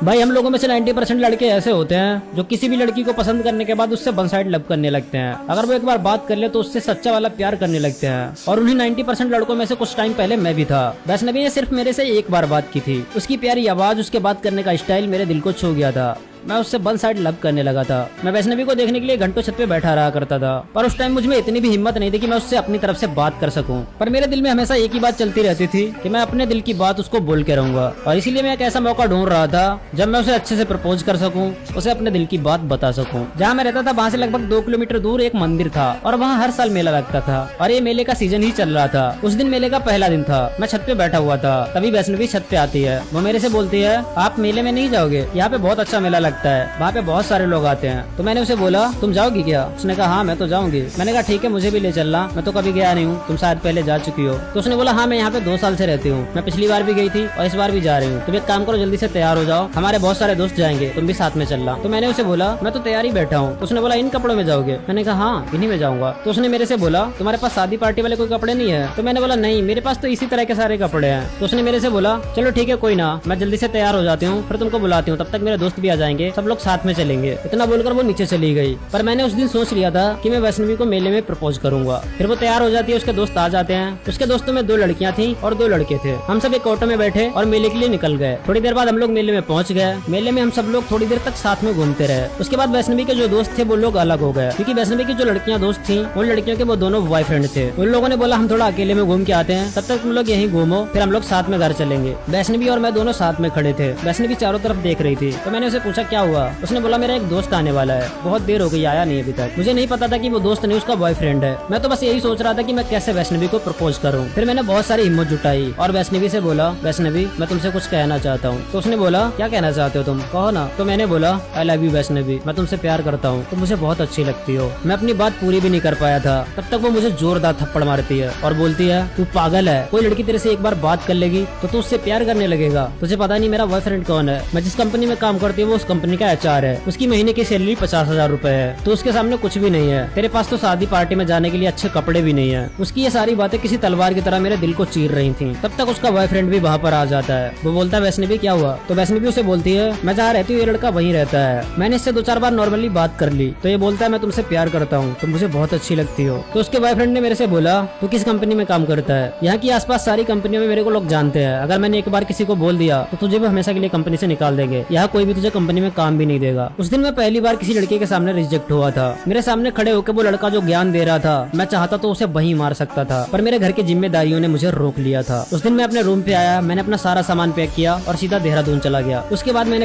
भाई हम लोगों में से 90% लड़के ऐसे होते हैं जो किसी भी लड़की को पसंद करने के बाद उससे वन साइड लव करने लगते हैं। अगर वो एक बार बात कर ले तो उससे सच्चा वाला प्यार करने लगते हैं। और उन्हीं 90% लड़कों में से कुछ टाइम पहले मैं भी था। वैष्णवी ने सिर्फ मेरे से एक बार बात की थी। उसकी प्यारी आवाज, उसके बात करने का स्टाइल मेरे दिल को छू गया था। मैं उससे वन साइड लव करने लगा था। मैं वैष्णवी को देखने के लिए घंटों छत पे बैठा रहा करता था, पर उस टाइम मुझ में इतनी भी हिम्मत नहीं थी कि मैं उससे अपनी तरफ से बात कर सकूं। पर मेरे दिल में हमेशा एक ही बात चलती रहती थी कि मैं अपने दिल की बात उसको बोल के रहूंगा। और इसीलिए मैं एक ऐसा मौका ढूंढ रहा था जब मैं उसे अच्छे से प्रपोज कर सकूं, उसे अपने दिल की बात बता सकूं। जहाँ मैं रहता था वहाँ से लगभग 2 किलोमीटर दूर एक मंदिर था और वहाँ हर साल मेला लगता था और ये मेले का सीजन ही चल रहा था। उस दिन मेले का पहला दिन था। मैं छत पे बैठा हुआ था, तभी वैष्णवी छत पे आती है। वो मेरे से बोलती है, आप मेले में नहीं जाओगे? यहाँ पे बहुत अच्छा मेला लगता है, वहाँ पे बहुत सारे लोग आते हैं। तो मैंने उसे बोला, तुम जाओगी क्या? उसने कहा, हाँ मैं तो जाऊंगी। मैंने कहा ठीक है, मुझे भी ले चलना, मैं तो कभी गया नहीं हूँ, तुम शायद पहले जा चुकी हो। तो उसने बोला, हाँ मैं यहाँ पे 2 साल से रहती हूँ, मैं पिछली बार भी गई थी और इस बार भी जा रही हूँ। तुम एक काम करो, जल्दी से तैयार हो जाओ, हमारे बहुत सारे दोस्त जाएंगे, तुम भी साथ में चलना। तो मैंने उसे बोला, मैं तो तैयार ही बैठा हूँ। तो उसने बोला, इन कपड़ों में जाओगे? मैंने कहा हाँ इन्हीं में जाऊंगा। तो उसने मेरे से बोला, तुम्हारे पास शादी पार्टी वाले कोई कपड़े नहीं है? तो मैंने बोला, नहीं मेरे पास तो इसी तरह के सारे कपड़े हैं। तो उसने मेरे से बोला, चलो ठीक है कोई ना, मैं जल्दी से तैयार हो जाती हूँ, फिर तुमको बुलाती हूँ, तब तक मेरे दोस्त भी आ जाएंगे, सब लोग साथ में चलेंगे। इतना बोलकर वो नीचे चली गई। पर मैंने उस दिन सोच लिया था कि मैं वैष्णवी को मेले में प्रपोज करूंगा। फिर वो तैयार हो जाती है, उसके दोस्त आ जाते हैं। उसके दोस्तों में 2 लड़कियां थी और 2 लड़के थे। हम सब एक ऑटो में बैठे और मेले के लिए निकल गए। थोड़ी देर बाद हम लोग मेले में पहुंच गए। मेले में हम सब लोग थोड़ी देर तक साथ में घूमते रहे। उसके बाद वैष्णवी के जो दोस्त थे वो लोग अलग हो गए, क्योंकि वैष्णवी की जो लड़कियां दोस्त थी उन लड़कियों के वो दोनों बॉयफ्रेंड थे। उन लोगों ने बोला, हम थोड़ा अकेले में घूम के आते हैं, तब तक तुम लोग यहीं घूमो, फिर हम लोग साथ में घर चलेंगे। वैष्णवी और मैं दोनों साथ में खड़े थे। वैष्णवी चारों तरफ देख रही थी। तो मैंने उसे पूछा, क्या हुआ? उसने बोला, मेरा एक दोस्त आने वाला है, बहुत देर हो गई, आया नहीं अभी तक। मुझे नहीं पता था कि वो दोस्त नहीं उसका बॉयफ्रेंड है। मैं तो बस यही सोच रहा था कि मैं कैसे वैष्णवी को प्रपोज करूं। फिर मैंने बहुत सारी हिम्मत जुटाई और वैष्णवी से बोला, वैष्णवी मैं तुमसे कुछ कहना चाहता हूँ। तो उसने बोला, क्या कहना चाहते हो तुम? कहो ना। तो मैंने बोला, आई लव यू वैष्णवी, मैं तुमसे प्यार करता हूँ, तुम मुझे बहुत अच्छी लगती हो। मैं अपनी बात पूरी भी नहीं कर पाया था, तब तक वो मुझे जोरदार थप्पड़ मारती है और बोलती है, तू पागल है, कोई लड़की तेरे से एक बार बात कर लेगी तो तू उससे प्यार करने लगेगा। तुझे पता नहीं मेरा बॉयफ्रेंड कौन है? मैं जिस कंपनी में काम करती हूँ वो उस कंपनी का HR है। उसकी महीने की सैलरी 50,000 रूपए है, तो उसके सामने कुछ भी नहीं है। तेरे पास तो शादी पार्टी में जाने के लिए अच्छे कपड़े भी नहीं है। उसकी ये सारी बातें किसी तलवार की तरह मेरे दिल को चीर रही थी। तब तक उसका बॉयफ्रेंड भी वहाँ पर आ जाता है। वो बोलता है, वैष्णवी क्या हुआ? तो वैष्णवी उसे बोलती है, मैं जहाँ रहती हूँ ये लड़का वहीं रहता है, मैंने इससे 2-4 बार नॉर्मली बात कर ली। तो ये बोलता है, मैं तुमसे प्यार करता हूँ, तुम मुझे बहुत अच्छी लगती हो। तो उसके बॉयफ्रेंड ने मेरे से बोला, तू किस कंपनी में काम करता है? यहाँ की आसपास सारी कंपनियों में मेरे को लोग जानते हैं, अगर मैंने एक बार किसी को बोल दिया तो तुझे भी हमेशा के लिए कंपनी से निकाल देंगे, यहाँ कोई भी तुझे कंपनी में काम भी नहीं देगा। उस दिन मैं पहली बार किसी लड़के के सामने रिजेक्ट हुआ था। मेरे सामने खड़े होकर वो लड़का जो ज्ञान दे रहा था, मैं चाहता तो उसे वहीं मार सकता था, पर मेरे घर की जिम्मेदारियों ने मुझे रोक लिया था। उस दिन मैं अपने रूम पे आया, मैंने अपना सारा सामान पैक किया और सीधा देहरादून चला गया। उसके बाद मैंने